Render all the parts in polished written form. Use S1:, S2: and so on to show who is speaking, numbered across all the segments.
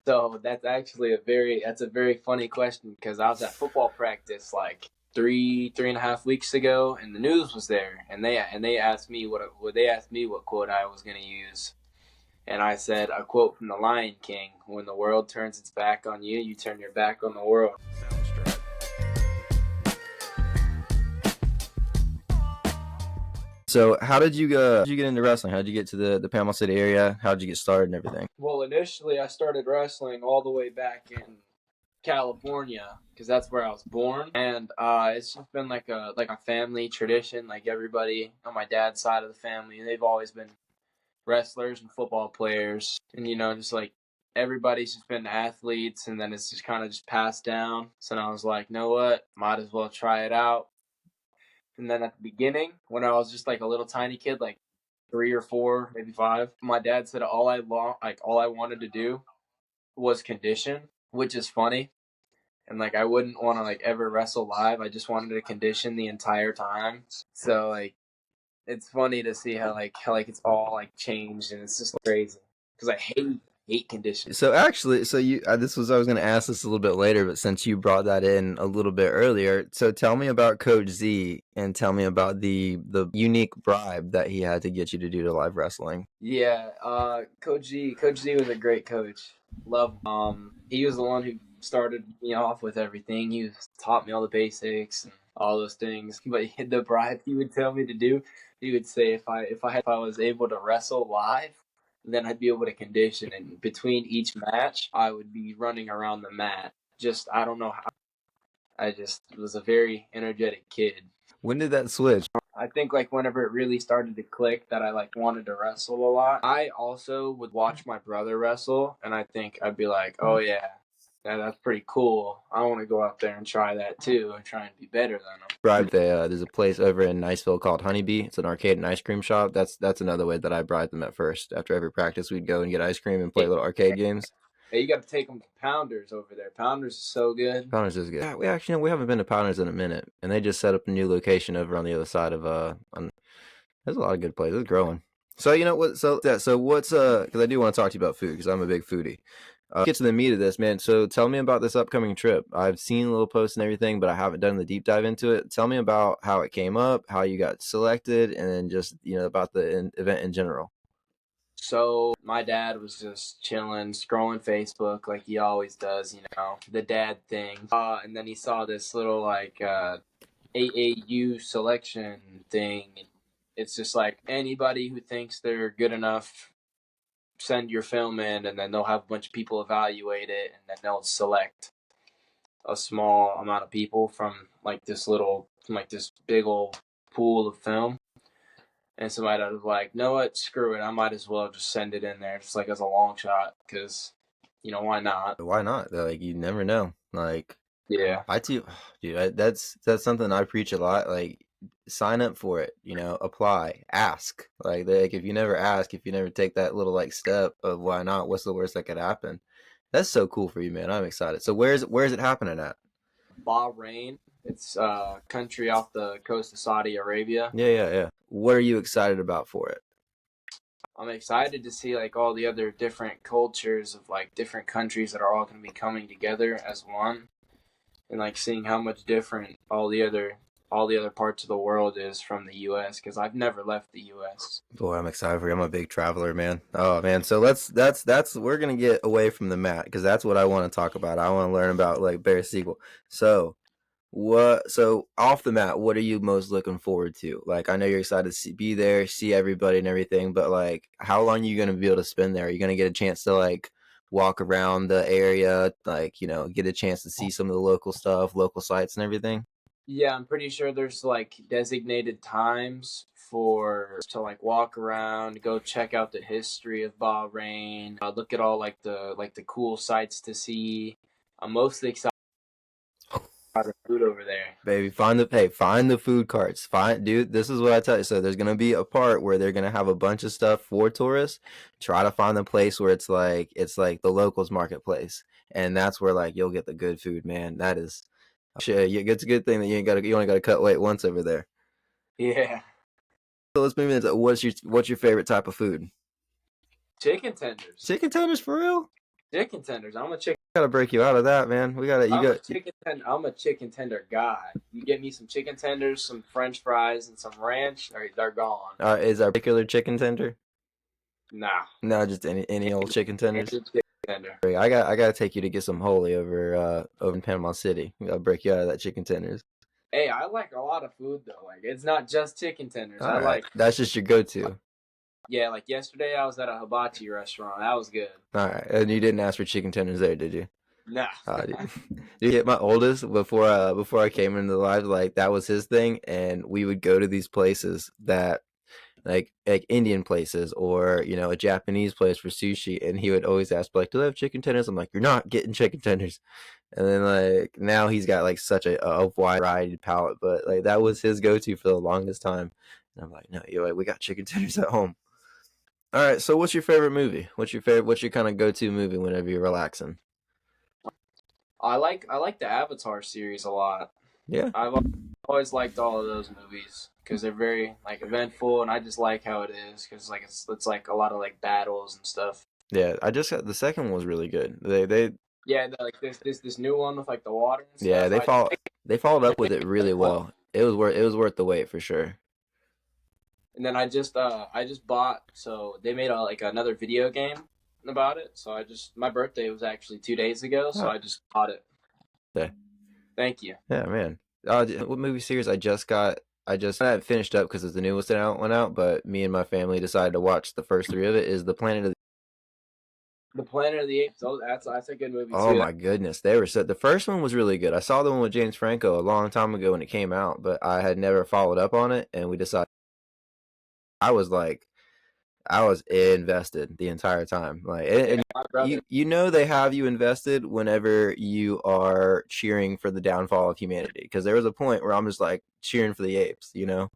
S1: So that's a very funny question because I was at football practice like 3.5 weeks ago, and the news was there, and they asked me what quote I was gonna use, and I said a quote from the Lion King: "When the world turns its back on you, you turn your back on the world."
S2: So how did you get into wrestling? How did you get to the Panama City area? How did you get started and everything?
S1: Well, initially I started wrestling all the way back in California because that's where I was born, and it's just been like a family tradition. Like everybody on my dad's side of the family, they've always been wrestlers and football players, and just like everybody's just been athletes, and then it's just kind of just passed down. So then I was like, you know what, might as well try it out. And then at the beginning, when I was just like a little tiny kid, like 3 or 4, maybe 5, my dad said all I wanted to do was condition, which is funny. And like I wouldn't want to like ever wrestle live. I just wanted to condition the entire time. So like it's funny to see how it's all like changed, and it's just crazy because I hate conditioning.
S2: So actually, so you this was I was going to ask this a little bit later, but since you brought that in a little bit earlier, so tell me about Coach Z and tell me about the unique bribe that he had to get you to do to live wrestling.
S1: Yeah, Coach Z was a great coach. Love him. He was the one who started me off with everything. Taught me all the basics and all those things. But the bribe he would tell me to do, he would say if I was able to wrestle live, then I'd be able to condition. And between each match, I would be running around the mat. Just I don't know how. I just was a very energetic kid.
S2: When did that switch?
S1: I think like whenever it really started to click that I like wanted to wrestle a lot. I also would watch my brother wrestle, and I think I'd be like, oh yeah, that's pretty cool. I want to go out there and try that too, and try and be better than him.
S2: Bribe there's a place over in Niceville called Honeybee. It's an arcade and ice cream shop. That's another way that I bribed them at first. After every practice, we'd go and get ice cream and play little arcade games.
S1: Hey, you got to take them to Pounders over there. Pounders is so good.
S2: Pounders is good. Yeah, we actually we haven't been to Pounders in a minute, and they just set up a new location over on the other side of there's a lot of good places. It's growing. So you know what? So what's because I do want to talk to you about food because I'm a big foodie. Get to the meat of this, man. So tell me about this upcoming trip. I've seen little posts and everything, but I haven't done the deep dive into it. Tell me about how it came up, how you got selected, and then just about the event in general.
S1: So my dad was just chilling, scrolling Facebook like he always does, the dad thing. And then he saw this little like AAU selection thing. It's just like anybody who thinks they're good enough, send your film in, and then they'll have a bunch of people evaluate it, and then they'll select a small amount of people from this big old pool of film. And somebody was like, "No, what? Screw it. I might as well just send it in there, just like as a long shot, because why not?"
S2: Why not? Like you never know. Like
S1: Yeah.
S2: I too, dude. That's something I preach a lot. Like sign up for it. Apply, ask. Like if you never ask, if you never take that little like step of why not, what's the worst that could happen? That's so cool for you, man. I'm excited. So where's it happening at?
S1: Bahrain. It's a country off the coast of Saudi Arabia.
S2: Yeah. What are you excited about for it?
S1: I'm excited to see like all the other different cultures of like different countries that are all going to be coming together as one, and like seeing how much different all the other parts of the world is from the U.S. because I've never left the U.S.
S2: Boy, I'm excited for you. I'm a big traveler, man. Oh man, so that's we're gonna get away from the mat because that's what I want to talk about. I want to learn about like Bear Siegal. So off the mat, what are you most looking forward to? Like I know you're excited to be there, see everybody and everything, but like how long are you gonna be able to spend there? Are you gonna get a chance to like walk around the area, like get a chance to see some of the local stuff, local sites and everything?
S1: Yeah, I'm pretty sure there's like designated times for to like walk around, go check out the history of Bahrain, look at all like the cool sights to see. I'm mostly excited about the food over there.
S2: Baby, find the food carts. Dude, this is what I tell you. So there's gonna be a part where they're gonna have a bunch of stuff for tourists. Try to find the place where it's like the locals marketplace, and that's where like you'll get the good food, man. That is shit. It's a good thing that you only gotta cut weight once over there.
S1: Yeah,
S2: So let's move into what's your favorite type of food?
S1: chicken tenders.
S2: Chicken tenders for real?
S1: Chicken tenders. I'm a chicken.
S2: Gotta break you out of that, man. We gotta. You
S1: I'm a
S2: got.
S1: chicken tender. I'm a chicken tender guy. You get me some chicken tenders, some French fries, and some ranch. They're gone.
S2: Is our particular chicken tender?
S1: Nah,
S2: No, just any old chicken
S1: any
S2: tenders.
S1: chicken tender.
S2: I gotta take you to get some holy over in Panama City. I gotta break you out of that chicken tenders.
S1: Hey, I like a lot of food though. Like it's not just chicken tenders.
S2: All
S1: I
S2: right,
S1: like
S2: that's just your go-to.
S1: yeah. Like yesterday, I was at a hibachi restaurant. That was good.
S2: All right, and you didn't ask for chicken tenders there, did you?
S1: Nah.
S2: Dude. Dude, my oldest before I came into the life, like that was his thing, and we would go to these places that like Indian places or a Japanese place for sushi, and he would always ask like, "Do they have chicken tenders?" I'm like, "You're not getting chicken tenders." And then like now he's got like such a wide variety palate, but like that was his go-to for the longest time. And I'm like, "No, we got chicken tenders at home." All right, so what's your favorite movie? What's your kind of go-to movie whenever you're relaxing?
S1: I like the Avatar series a lot.
S2: Yeah.
S1: I've always liked all of those movies because they're very like eventful, and I just like how it is because like it's like a lot of like battles and stuff.
S2: Yeah, I just got the second one was really good. They
S1: Yeah, like this new one with like the water and
S2: yeah,
S1: stuff.
S2: they followed
S1: I
S2: up with it really
S1: like well.
S2: well. It was worth the wait for sure.
S1: And then I just bought so they made like another video game about it. So my birthday was actually 2 days ago, so
S2: Oh,
S1: I just bought it.
S2: yeah.
S1: Thank you.
S2: Yeah, man. What movie series I just got? I haven't finished up because the newest went out, but me and my family decided to watch the first three of it. Is the Planet of the
S1: The Planet of the Apes. Oh, that's a good movie
S2: Oh
S1: too.
S2: my goodness, they were so. The first one was really good. I saw the one with James Franco a long time ago when it came out, but I had never followed up on it, and we decided. I was like, I was invested the entire time. Like,
S1: Yeah,
S2: and
S1: my brother.
S2: they have you invested whenever you are cheering for the downfall of humanity. Because there was a point where I'm just like cheering for the apes. You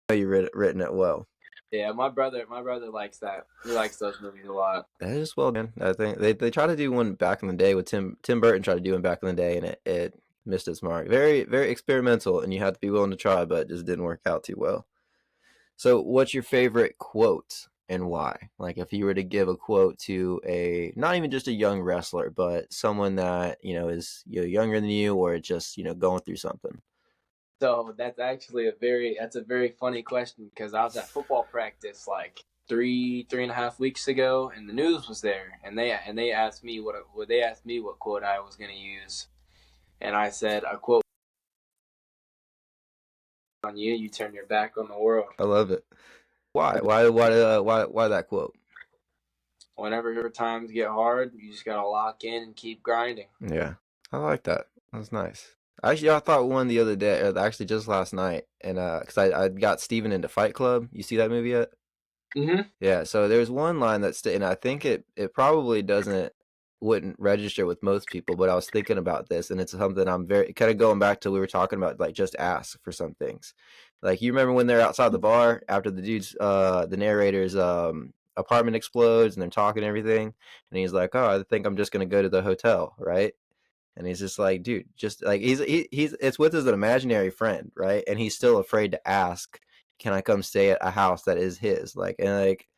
S2: written it well.
S1: Yeah, my brother likes that. He likes those movies a lot.
S2: That is well done. I think they tried to do one back in the day with Tim Burton tried to do one back in the day, and it missed its mark. Very very experimental, and you had to be willing to try, but it just didn't work out too well. So, what's your favorite quote and why? Like, if you were to give a quote to a not even just a young wrestler, but someone that is younger than you, or just going through something.
S1: So that's a very funny question because I was at football practice like 3.5 weeks ago, and the news was there, and they asked me what quote I was gonna use, and I said a quote on you, you turn your back on the world.
S2: I love it. Why? Why that quote?
S1: Whenever times get hard, you just gotta lock in and keep grinding.
S2: Yeah, I like that. That's nice. Actually, I thought one the other day, actually just last night, and because I got Steven into Fight Club. You see that movie yet?
S1: Mm-hmm.
S2: Yeah. So there's one line and I think it probably wouldn't register with most people, but I was thinking about this, and it's something I'm very kind of going back to we were talking about, like just ask for some things. Like you remember when they're outside the bar after the narrator's apartment explodes and they're talking and everything, and he's like, "Oh, I think I'm just gonna go to the hotel, right?" And he's just like, dude, just like he's it's with his an imaginary friend, right? And he's still afraid to ask, can I come stay at a house that is his? Like, and like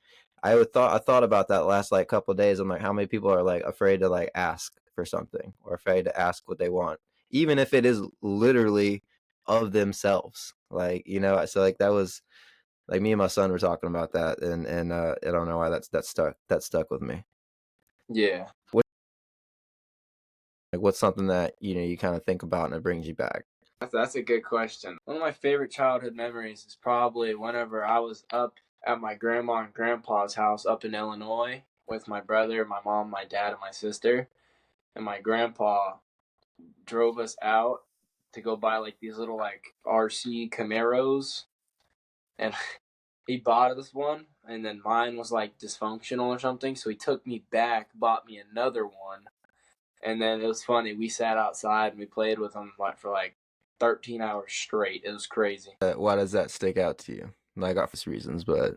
S2: I thought about that last like couple of days. I'm like, how many people are like afraid to like ask for something or afraid to ask what they want, even if it is literally of themselves. Like, so like that was like me and my son were talking about that, and I don't know why that stuck with me.
S1: Yeah.
S2: Like, what's something that you kind of think about and it brings you back?
S1: That's a good question. One of my favorite childhood memories is probably whenever I was up at my grandma and grandpa's house up in Illinois with my brother, my mom, my dad, and my sister. And my grandpa drove us out to go buy like these little like RC Camaros. And he bought us one, and then mine was like dysfunctional or something. So he took me back, bought me another one. And then it was funny. We sat outside and we played with him like for like 13 hours straight. It was crazy.
S2: Why does that stick out to you? Like obvious reasons, but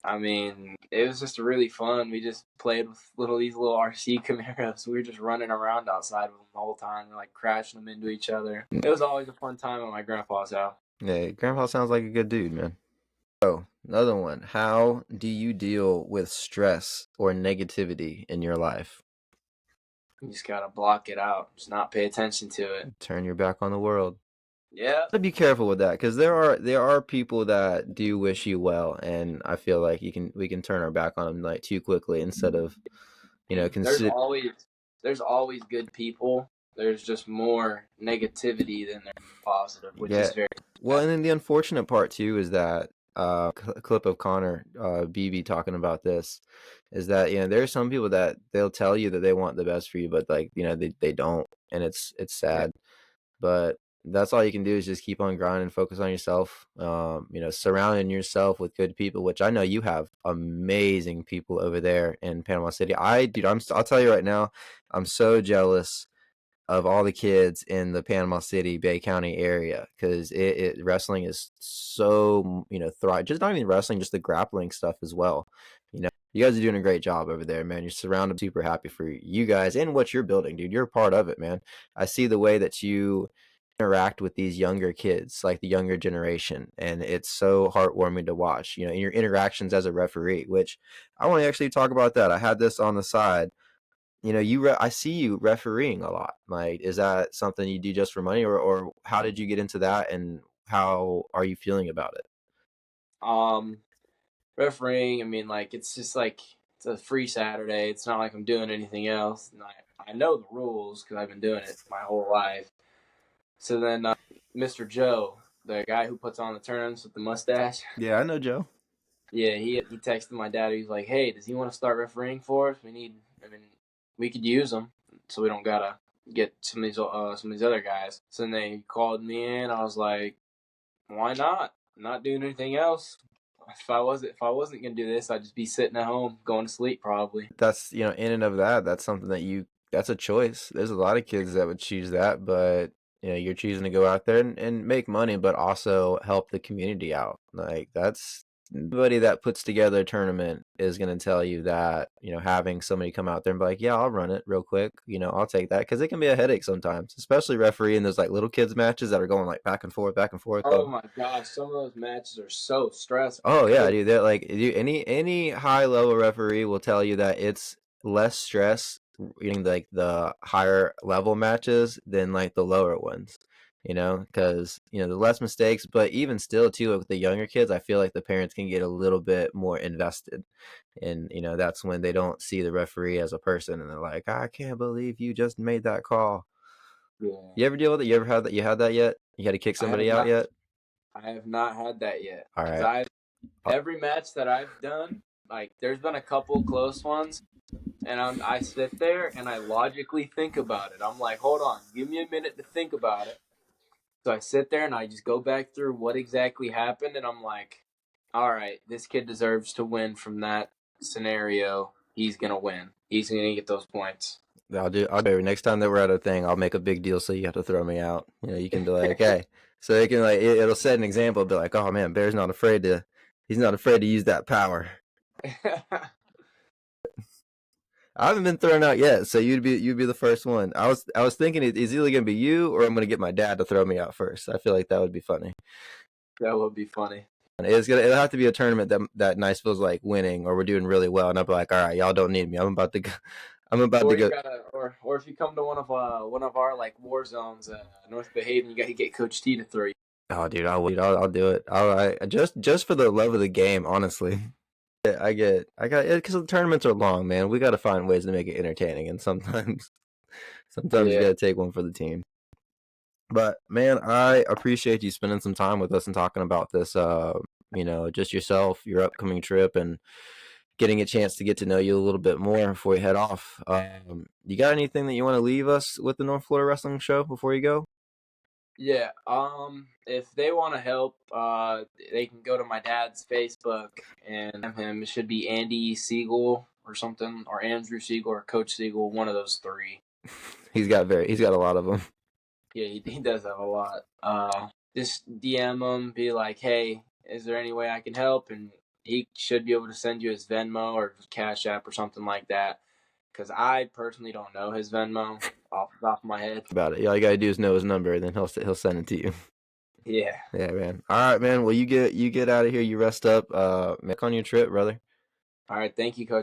S1: I mean, it was just really fun. We just played with these little RC Camaros. We were just running around outside with them the whole time, like crashing them into each other. It was always a fun time at my grandpa's house.
S2: yeah, Grandpa sounds like a good dude, man. So, another one. How do you deal with stress or negativity in your life?
S1: You just gotta block it out. Just not pay attention to it.
S2: Turn your back on the world.
S1: Yeah.
S2: To be careful with that because there are people that do wish you well, and I feel like we can turn our back on them like too quickly instead of
S1: There's
S2: consider.
S1: always there's always good people. There's just more negativity than there's positive, which
S2: Yeah.
S1: is very
S2: Well,
S1: sad.
S2: and then the unfortunate part too is that clip of Connor BB talking about this is that there are some people that they'll tell you that they want the best for you, but like they don't, and it's
S1: Yeah.
S2: sad. But that's all you can do is just keep on grinding, focus on yourself. Surrounding yourself with good people, which I know you have amazing people over there in Panama City. I'll tell you right now, I'm so jealous of all the kids in the Panama City Bay County area because wrestling is so thrive. Just not even wrestling, just the grappling stuff as well. You guys are doing a great job over there, man. You're surrounded. Super happy for you guys and what you're building, dude. You're a part of it, man. I see the way that you interact with these younger kids, like the younger generation, and it's so heartwarming to watch. In your interactions as a referee, which I want to actually talk about that. I had this on the side. I see you refereeing a lot. Like, is that something you do just for money, or how did you get into that, and how are you feeling about it?
S1: Um, Refereeing, I mean, like it's just like it's a free Saturday. It's not like I'm doing anything else. And I know the rules because I've been doing it my whole life. So then, Mr. Joe, the guy who puts on the tournaments with the mustache,
S2: Yeah, I know Joe.
S1: yeah, he texted my dad. He's like, "Hey, does he want to start refereeing for us? I mean, we could use him, so we don't gotta get some of these other guys." So then they called me in. I was like, "Why not? I'm not doing anything else. If I wasn't gonna do this, I'd just be sitting at home going to sleep probably."
S2: That's in and of that. That's something that's a choice. There's a lot of kids that would choose that, but you're choosing to go out there and make money, but also help the community out. Like that's anybody that puts together a tournament is going to tell you that having somebody come out there and be like, yeah, I'll run it real quick. I'll take that because it can be a headache sometimes, especially refereeing those like little kids matches that are going like back and forth, back and forth.
S1: Oh my gosh, some of those matches are so stressful.
S2: Oh yeah,
S1: Good.
S2: dude. That like any high level referee will tell you that it's less stress in like the higher level matches than like the lower ones. Because the less mistakes, but even still too with the younger kids, I feel like the parents can get a little bit more invested, and that's when they don't see the referee as a person, and they're like, I can't believe you just made that call.
S1: Yeah,
S2: You ever deal with it? You ever had that? You had that yet? You had to kick
S1: I have
S2: somebody out
S1: not.
S2: yet?
S1: I have not had that yet
S2: All
S1: because
S2: right.
S1: I every match that I've done, like there's been a couple close ones, and I sit there and I logically think about it. I'm like, hold on, give me a minute to think about it. So I sit there and I just go back through what exactly happened, and I'm like, all right, this kid deserves to win from that scenario. He's gonna win. He's gonna get those points.
S2: I'll do. Next time that we're at a thing, I'll make a big deal so you have to throw me out. You can be like, hey, so they can like it'll set an example. Be like, oh man, Bear's not afraid to. He's not afraid to use that power. I haven't been thrown out yet, so you'd be the first one. I was thinking it's either gonna be you or I'm gonna get my dad to throw me out first. I feel like that would be funny.
S1: That would be funny.
S2: And it'll have to be a tournament that nice feels like winning or we're doing really well, and I'll be like, all right, y'all don't need me. I'm about to go. I'm about to
S1: Or you
S2: go.
S1: gotta, or if you come to one of our like war zones, North Behaven, you gotta get Coach T to throw you.
S2: Oh, dude, I'll do it. Just for the love of the game, honestly. Yeah, I got it because the tournaments are long, man. We got to find ways to make it entertaining, and sometimes you
S1: Yeah,
S2: got to take one for the team. But man, I appreciate you spending some time with us and talking about this. Just yourself, your upcoming trip, and getting a chance to get to know you a little bit more before you head off. You got anything that you want to leave us with the North Florida Wrestling Show before you go?
S1: yeah. If they want to help, they can go to my dad's Facebook and him. It should be Andy Siegel or something, or Andrew Siegel or Coach Siegel, one of those three.
S2: He's got a lot of them.
S1: Yeah, he does have a lot. Just DM him, be like, hey, is there any way I can help? And he should be able to send you his Venmo or Cash App or something like that. Because I personally don't know his Venmo off the top of my head.
S2: About it. All you gotta do is know his number, and then he'll send it to you.
S1: Yeah.
S2: Yeah, man. All right, man. Well, you get out of here. You rest up. Make on your trip, brother.
S1: All right. Thank you, Coach.